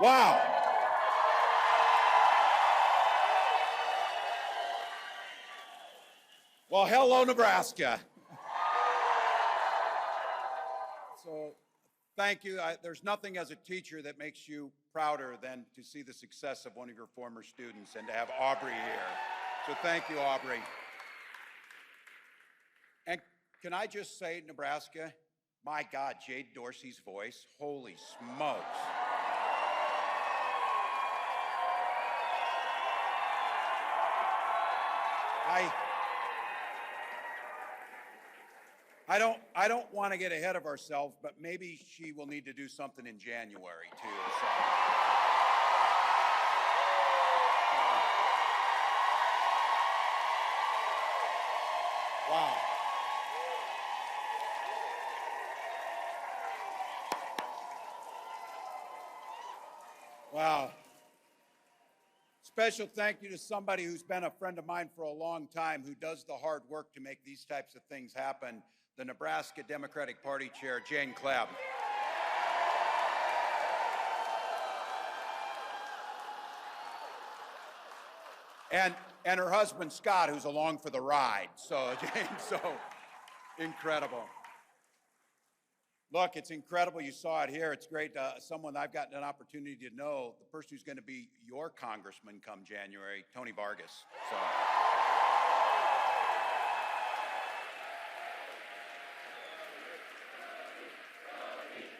Wow. Well, hello, Nebraska. So thank you. There's nothing as a teacher that makes you prouder than to see the success of one of your former students and to have Aubrey here. So thank you, Aubrey. And can I just say, Nebraska, my God, Jade Dorsey's voice, holy smokes. I don't want to get ahead of ourselves, but maybe she will need to do something in January too. So. Wow. Wow. Special thank you to somebody who's been a friend of mine for a long time, who does the hard work to make these types of things happen, the Nebraska Democratic Party Chair, Jane Clabb. And her husband, Scott, who's along for the ride. So, Jane, so incredible. Look, it's incredible. You saw it here. It's great. Someone I've gotten an opportunity to know, the person who's going to be your congressman come January, Tony Vargas. So.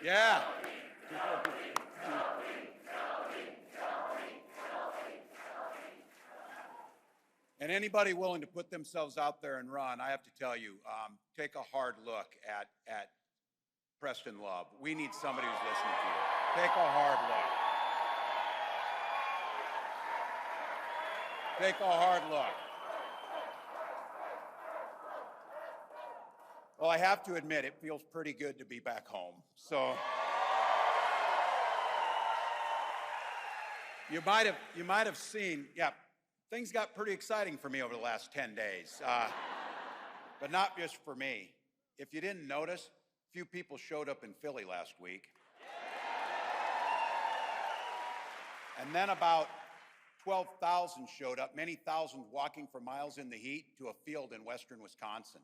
Yeah. And anybody willing to put themselves out there and run, I have to tell you, take a hard look at Preston Love. We need somebody who's listening to you. Take a hard look. Take a hard look. Well, I have to admit, it feels pretty good to be back home. So you might have seen, yeah, things got pretty exciting for me over the last 10 days, but not just for me. If you didn't notice, a few people showed up in Philly last week. And then about 12,000 showed up, many thousands walking for miles in the heat to a field in western Wisconsin.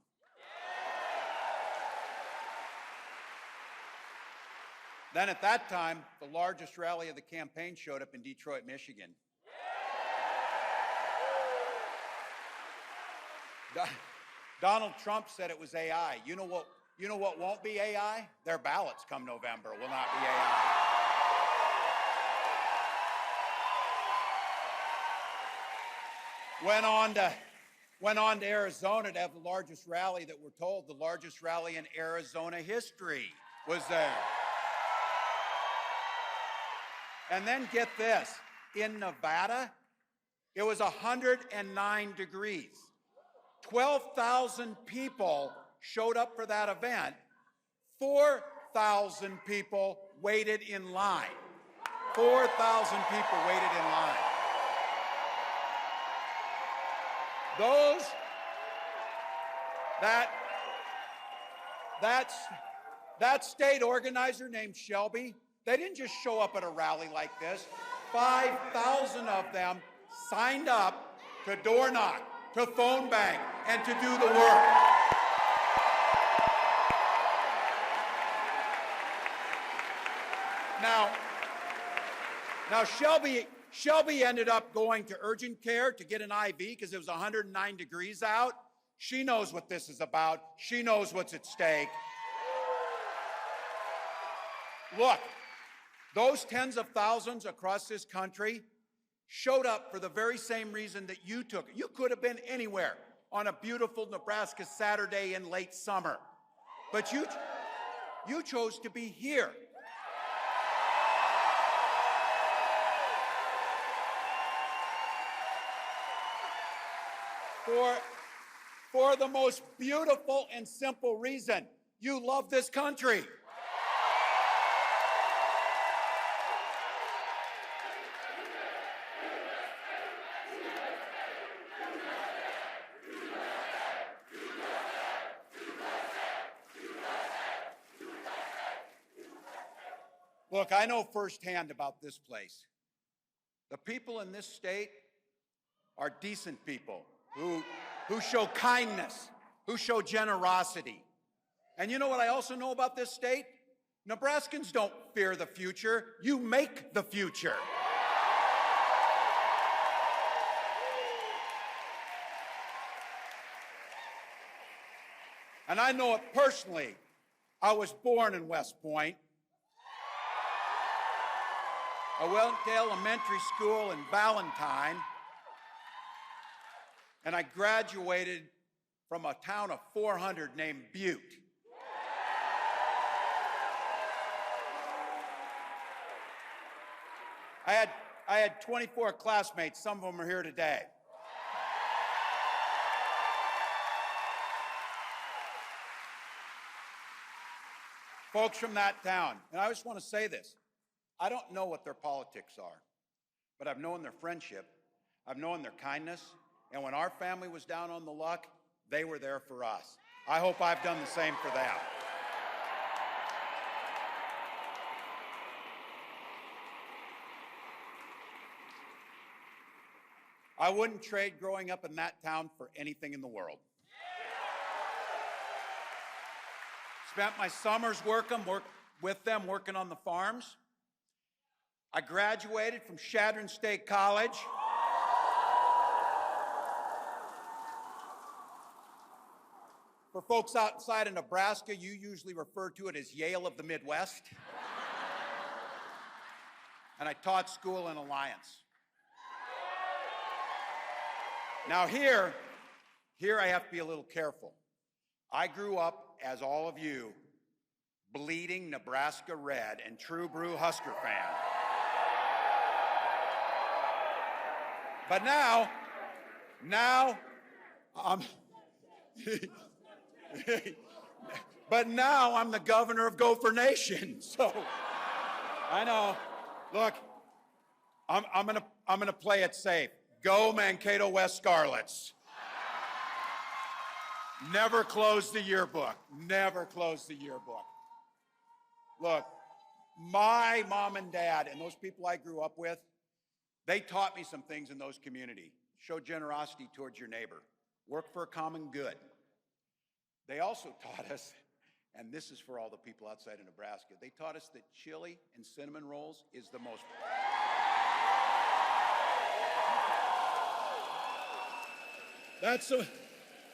Then at that time, the largest rally of the campaign showed up in Detroit, Michigan. Donald Trump said it was AI. You know what won't be AI? Their ballots come November will not be AI. Went on to Arizona to have the largest rally that we're told, the largest rally in Arizona history was there. And then get this, in Nevada, it was 109 degrees. 12,000 people showed up for that event. 4,000 people waited in line. 4,000 people waited in line. That state organizer named Shelby, they didn't just show up at a rally like this. 5,000 of them signed up to door knock, to phone bang, and to do the work. Now Shelby ended up going to urgent care to get an IV because it was 109 degrees out. She knows what this is about. She knows what's at stake. Look, those tens of thousands across this country showed up for the very same reason that you took. You could have been anywhere on a beautiful Nebraska Saturday in late summer, but you chose to be here. For the most beautiful and simple reason, you love this country. Look, I know firsthand about this place. The people in this state are decent people who show kindness, who show generosity. And you know what I also know about this state? Nebraskans don't fear the future. You make the future. And I know it personally. I was born in West Point. I went to elementary school in Valentine, and I graduated from a town of 400 named Butte. I had 24 classmates. Some of them are here today. Folks from that town. And I just want to say this. I don't know what their politics are, but I've known their friendship. I've known their kindness. And when our family was down on the luck, they were there for us. I hope I've done the same for them. I wouldn't trade growing up in that town for anything in the world. Spent my summers with them working on the farms. I graduated from Chadron State College. For folks outside of Nebraska, you usually refer to it as Yale of the Midwest. And I taught school in Alliance. Now here I have to be a little careful. I grew up, as all of you, bleeding Nebraska red and true Brew Husker fan. But now I'm but now I'm the governor of Gopher Nation. So I know. Look, I'm gonna play it safe. Go Mankato West Scarlets. Never close the yearbook. Never close the yearbook. Look, my mom and dad and those people I grew up with, they taught me some things in those communities. Show generosity towards your neighbor. Work for a common good. They also taught us, and this is for all the people outside of Nebraska, they taught us that chili and cinnamon rolls is the most...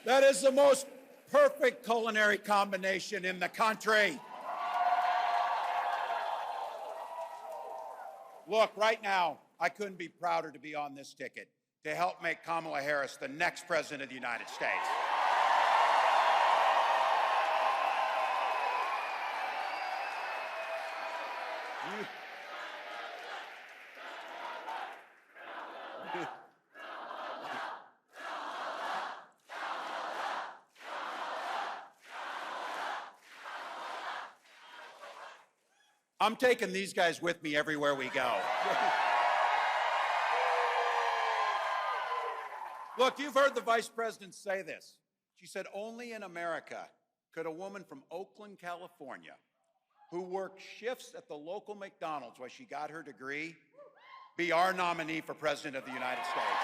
That is the most perfect culinary combination in the country. Look, right now, I couldn't be prouder to be on this ticket to help make Kamala Harris the next president of the United States. I'm taking these guys with me everywhere we go. Look, you've heard the vice president say this. She said, only in America could a woman from Oakland, California, who worked shifts at the local McDonald's while she got her degree, be our nominee for president of the United States.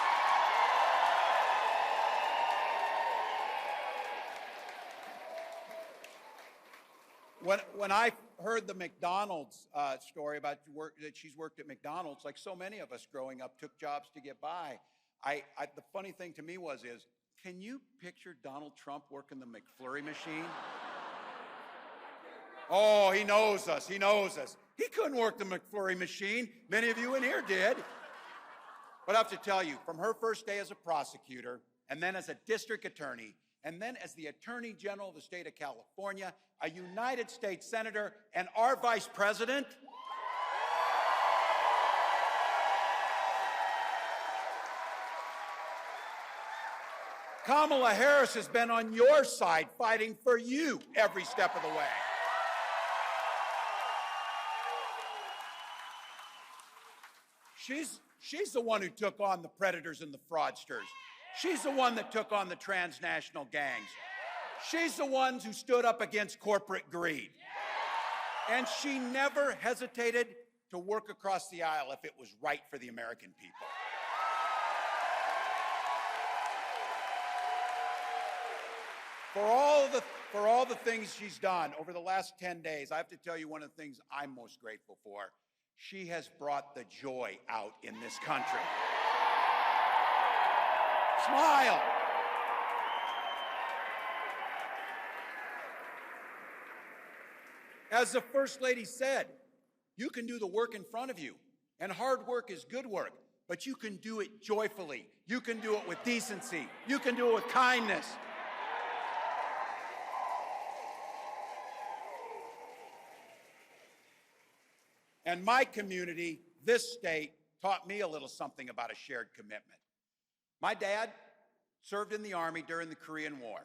When I heard the McDonald's story about that she's worked at McDonald's, like so many of us growing up took jobs to get by, the funny thing to me is, can you picture Donald Trump working the McFlurry machine? Oh, he knows us. He knows us. He couldn't work the McFlurry machine. Many of you in here did. But I have to tell you, from her first day as a prosecutor, and then as a district attorney, and then as the Attorney General of the state of California, a United States Senator, and our Vice President, Kamala Harris has been on your side fighting for you every step of the way. She's the one who took on the predators and the fraudsters. She's the one that took on the transnational gangs. She's the one who stood up against corporate greed. And she never hesitated to work across the aisle if it was right for the American people. For all the things she's done over the last 10 days, I have to tell you one of the things I'm most grateful for. She has brought the joy out in this country. Smile. As the First Lady said, you can do the work in front of you, and hard work is good work, but you can do it joyfully. You can do it with decency. You can do it with kindness. And my community, this state, taught me a little something about a shared commitment. My dad served in the Army during the Korean War.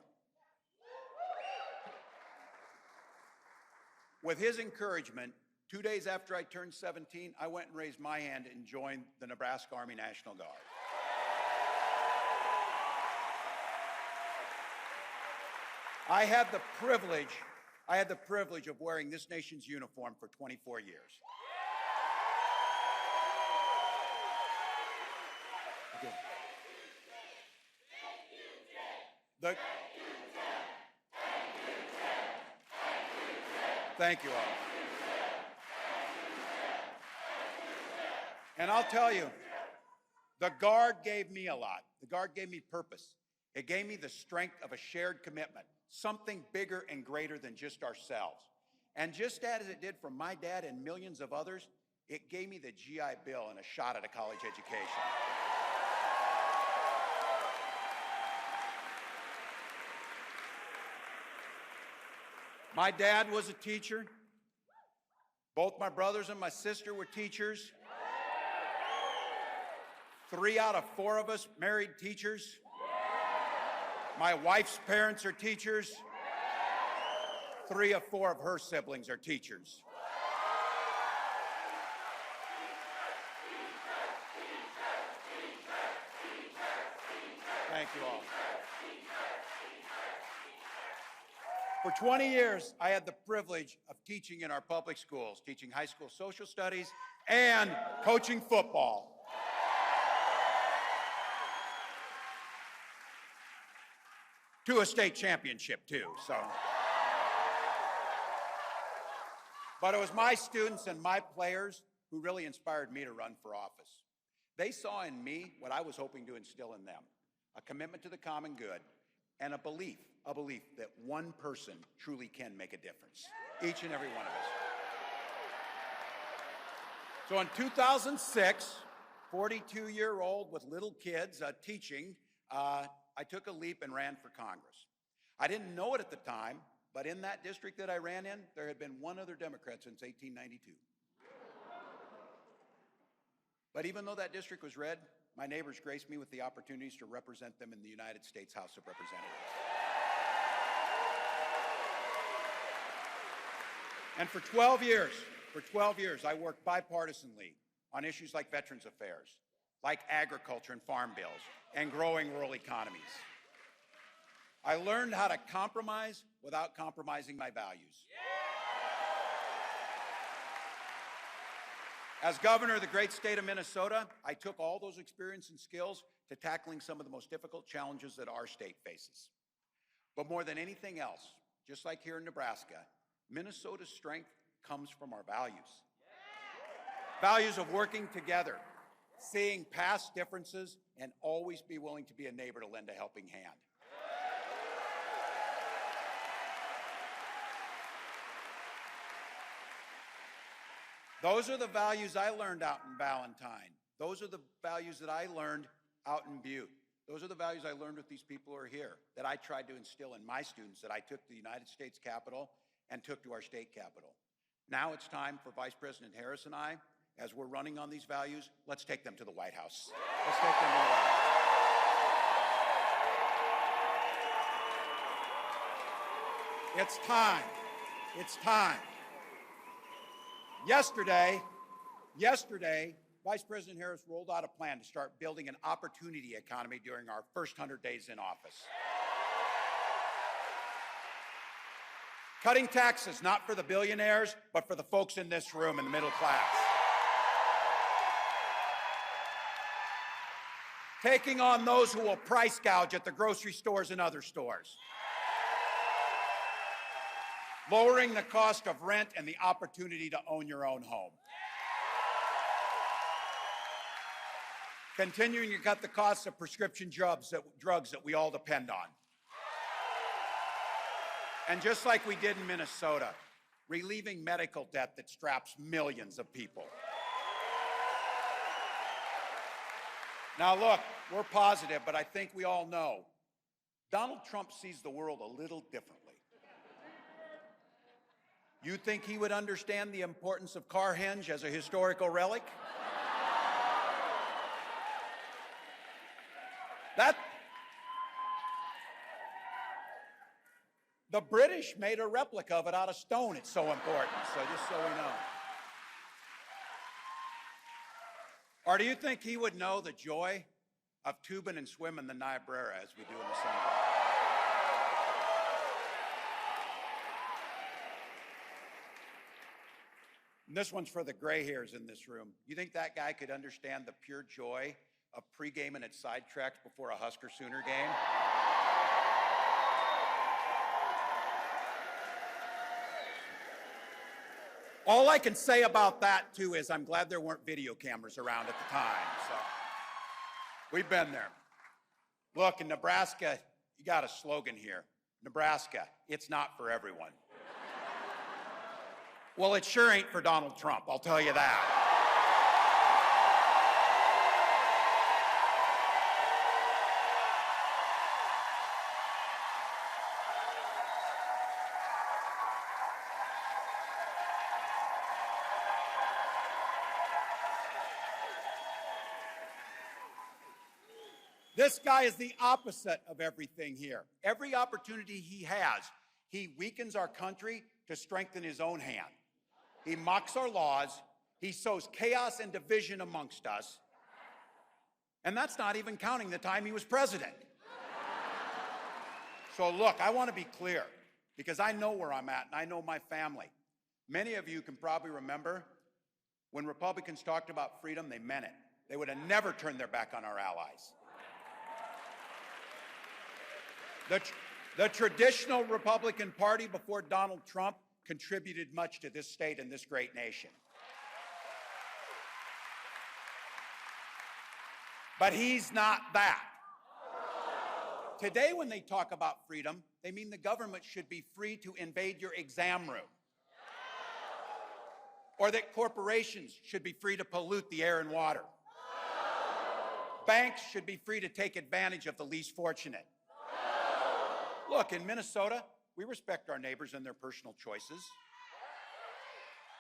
With his encouragement, 2 days after I turned 17, I went and raised my hand and joined the Nebraska Army National Guard. I had the privilege of wearing this nation's uniform for 24 years. Okay. Thank you all. And I'll tell you, the Guard gave me a lot. The Guard gave me purpose. It gave me the strength of a shared commitment, something bigger and greater than just ourselves. And just as it did for my dad and millions of others, it gave me the GI Bill and a shot at a college education. My dad was a teacher. Both my brothers and my sister were teachers. 3 out of 4 of us married teachers. My wife's parents are teachers. 3 of 4 of her siblings are teachers. Thank you all. For 20 years, I had the privilege of teaching in our public schools, teaching high school social studies and coaching football. To a state championship, too, so. But it was my students and my players who really inspired me to run for office. They saw in me what I was hoping to instill in them, a commitment to the common good and a belief that one person truly can make a difference, each and every one of us. So in 2006, 42-year-old with little kids teaching, I took a leap and ran for Congress. I didn't know it at the time, but in that district that I ran in, there had been one other Democrat since 1892. But even though that district was red, my neighbors graced me with the opportunities to represent them in the United States House of Representatives. And for 12 years, I worked bipartisanly on issues like Veterans Affairs, like agriculture and farm bills, and growing rural economies. I learned how to compromise without compromising my values. As governor of the great state of Minnesota, I took all those experience and skills to tackling some of the most difficult challenges that our state faces. But more than anything else, just like here in Nebraska, Minnesota's strength comes from our values. Values of working together, seeing past differences, and always be willing to be a neighbor to lend a helping hand. Those are the values I learned out in Valentine. Those are the values that I learned out in Butte. Those are the values I learned with these people who are here, that I tried to instill in my students, that I took to the United States Capitol and took to our state capitol. Now it's time for Vice President Harris and I, as we're running on these values, let's take them to the White House. Let's take them to the White House. It's time. It's time. Yesterday, Vice President Harris rolled out a plan to start building an opportunity economy during our first 100 days in office. Cutting taxes, not for the billionaires, but for the folks in this room in the middle class. Taking on those who will price gouge at the grocery stores and other stores. Lowering the cost of rent and the opportunity to own your own home. Continuing to cut the costs of prescription drugs that we all depend on. And just like we did in Minnesota, relieving medical debt that straps millions of people. Now look, we're positive, but I think we all know Donald Trump sees the world a little differently. You think he would understand the importance of Carhenge as a historical relic? The British made a replica of it out of stone. It's so important, so just so we know. Or do you think he would know the joy of tubing and swimming the Niobrara as we do in the summer? And this one's for the gray hairs in this room. You think that guy could understand the pure joy of pre-gaming at sidetracks before a Husker-Sooner game? All I can say about that, too, is I'm glad there weren't video cameras around at the time. So we've been there. Look, in Nebraska, you got a slogan here. Nebraska, it's not for everyone. Well, it sure ain't for Donald Trump, I'll tell you that. This guy is the opposite of everything here. Every opportunity he has, he weakens our country to strengthen his own hand. He mocks our laws. He sows chaos and division amongst us. And that's not even counting the time he was president. So look, I want to be clear because I know where I'm at and I know my family. Many of you can probably remember when Republicans talked about freedom, they meant it. They would have never turned their back on our allies. The traditional Republican Party before Donald Trump contributed much to this state and this great nation. But he's not that. Today, when they talk about freedom, they mean the government should be free to invade your exam room. Or that corporations should be free to pollute the air and water. Banks should be free to take advantage of the least fortunate. Look, in Minnesota, we respect our neighbors and their personal choices.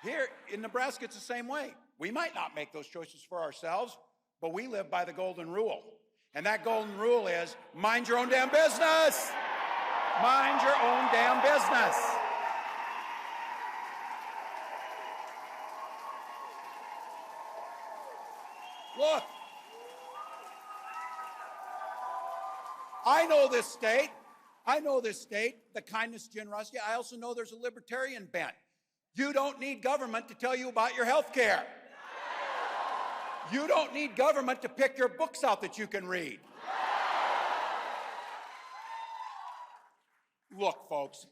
Here in Nebraska, it's the same way. We might not make those choices for ourselves, but we live by the golden rule. And that golden rule is, mind your own damn business. Mind your own damn business. Look, I know this state. I know this state, the kindness, generosity. I also know there's a libertarian bent. You don't need government to tell you about your health care. You don't need government to pick your books out that you can read. Look, folks,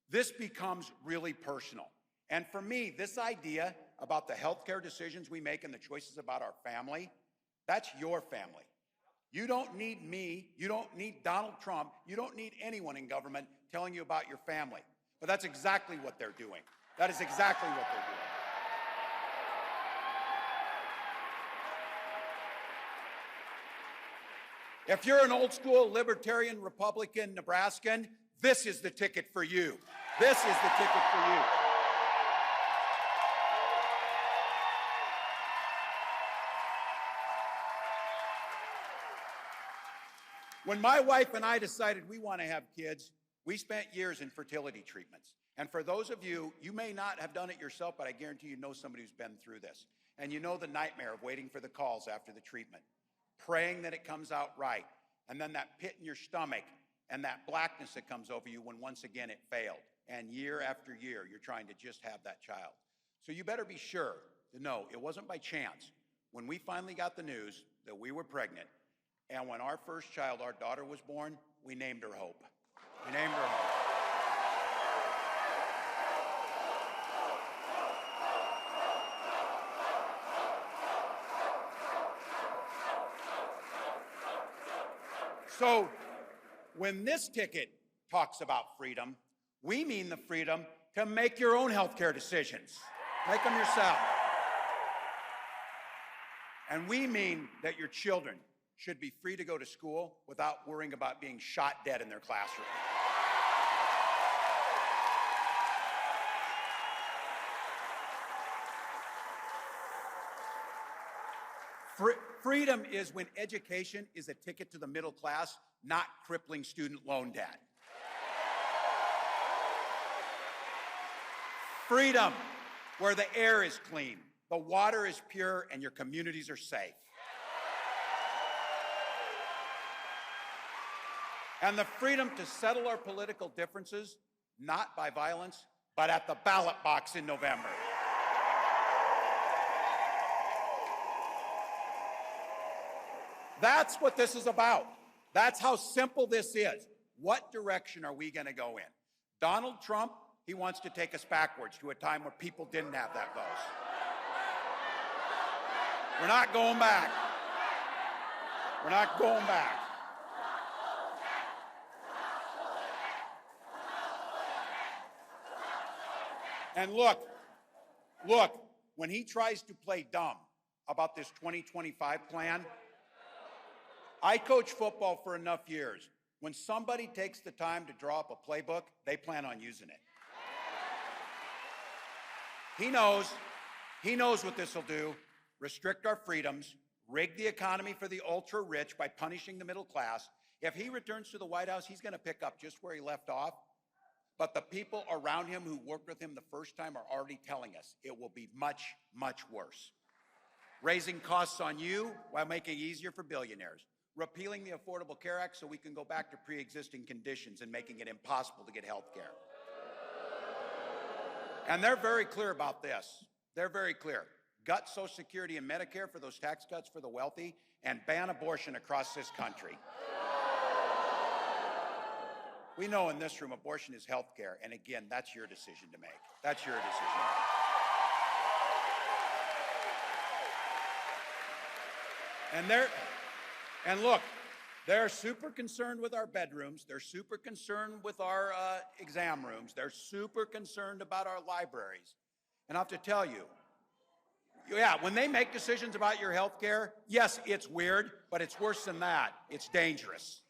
this becomes really personal. And for me, this idea about the health care decisions we make and the choices about our family, that's your family. You don't need me, you don't need Donald Trump, you don't need anyone in government telling you about your family. But that's exactly what they're doing. That is exactly what they're doing. If you're an old school libertarian, Republican, Nebraskan, this is the ticket for you. This is the ticket for you. When my wife and I decided we want to have kids, we spent years in fertility treatments. And for those of you, you may not have done it yourself, but I guarantee you know somebody who's been through this. And you know the nightmare of waiting for the calls after the treatment, praying that it comes out right, and then that pit in your stomach, and that blackness that comes over you when once again it failed. And year after year, you're trying to just have that child. So you better be sure to know it wasn't by chance. When we finally got the news that we were pregnant, and when our first child, our daughter, was born, we named her Hope. We named her Hope. So when this ticket talks about freedom, we mean the freedom to make your own health care decisions. Make them yourself. And we mean that your children should be free to go to school without worrying about being shot dead in their classroom. Freedom is when education is a ticket to the middle class, not crippling student loan debt. Freedom, where the air is clean, the water is pure, and your communities are safe. And the freedom to settle our political differences, not by violence, but at the ballot box in November. That's what this is about. That's how simple this is. What direction are we going to go in? Donald Trump, he wants to take us backwards to a time where people didn't have that vote. We're not going back. We're not going back. And look, when he tries to play dumb about this 2025 plan, I coached football for enough years. When somebody takes the time to draw up a playbook, they plan on using it. He knows what this will do: restrict our freedoms, rig the economy for the ultra rich by punishing the middle class. If he returns to the White House, he's going to pick up just where he left off. But the people around him who worked with him the first time are already telling us it will be much, much worse. Raising costs on you while making it easier for billionaires. Repealing the Affordable Care Act so we can go back to pre-existing conditions and making it impossible to get health care. And they're very clear about this. They're very clear. Gut Social Security and Medicare for those tax cuts for the wealthy, and ban abortion across this country. We know in this room abortion is health care, and again, that's your decision to make. That's your decision to make. And look, they're super concerned with our bedrooms. They're super concerned with our exam rooms. They're super concerned about our libraries. And I have to tell you, yeah, when they make decisions about your health care, yes, it's weird, but it's worse than that. It's dangerous.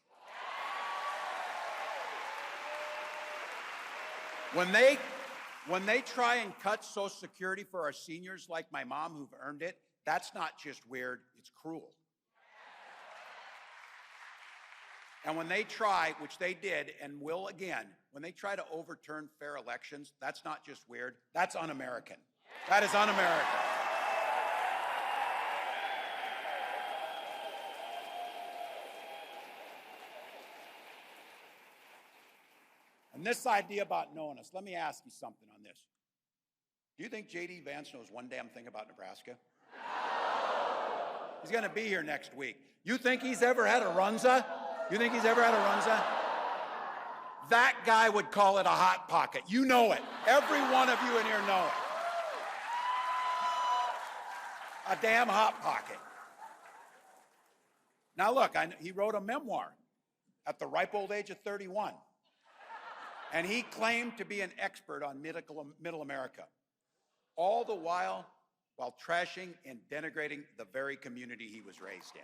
When they try and cut Social Security for our seniors like my mom who've earned it, that's not just weird, it's cruel. And when they try, which they did and will again, when they try to overturn fair elections, that's not just weird, that's un-American. That is un-American. And this idea about knowing us, let me ask you something on this. Do you think J.D. Vance knows one damn thing about Nebraska? He's going to be here next week. You think he's ever had a runza? You think he's ever had a runza? That guy would call it a hot pocket. You know it. Every one of you in here know it. A damn hot pocket. Now look, he wrote a memoir at the ripe old age of 31. And he claimed to be an expert on middle America, all the while trashing and denigrating the very community he was raised in.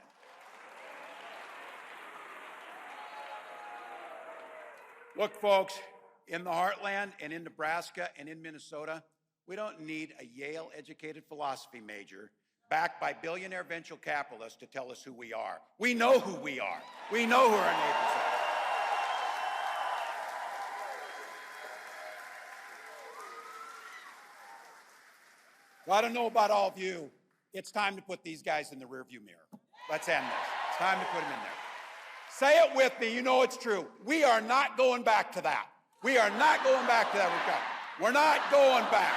Look, folks, in the heartland and in Nebraska and in Minnesota, we don't need a Yale-educated philosophy major backed by billionaire venture capitalists to tell us who we are. We know who we are. We know who our neighbors are. Well, I don't know about all of you. It's time to put these guys in the rearview mirror. Let's end this. It's time to put them in there. Say it with me. You know it's true. We are not going back to that. We are not going back to that. We're not going back.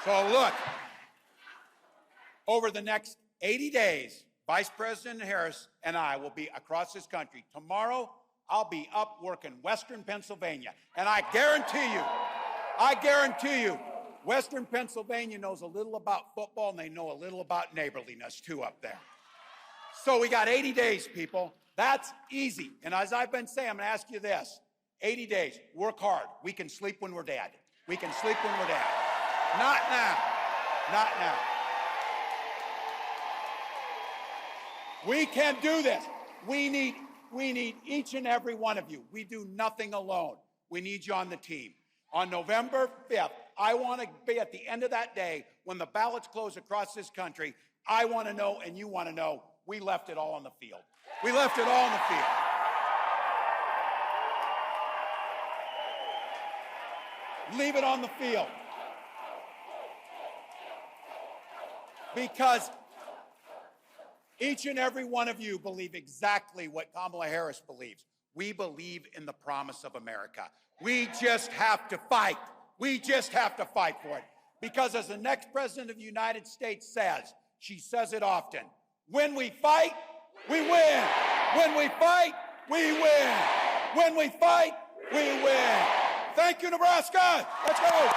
So look, over the next 80 days, Vice President Harris and I will be across this country. Tomorrow, I'll be up working Western Pennsylvania. And I guarantee you, Western Pennsylvania knows a little about football and they know a little about neighborliness too up there. So we got 80 days, people. That's easy. And as I've been saying, I'm going to ask you this. 80 days, work hard. We can sleep when we're dead. We can sleep when we're dead. Not now. Not now. We can do this. We need each and every one of you. We do nothing alone. We need you on the team. On November 5th, I want to be at the end of that day when the ballots close across this country. I want to know, and you want to know, we left it all on the field. We left it all on the field. Leave it on the field. Because each and every one of you believe exactly what Kamala Harris believes. We believe in the promise of America. We just have to fight. We just have to fight for it. Because as the next president of the United States says, she says it often, when we fight, we win. When we fight, we win. When we fight, we win. Thank you, Nebraska. Let's go.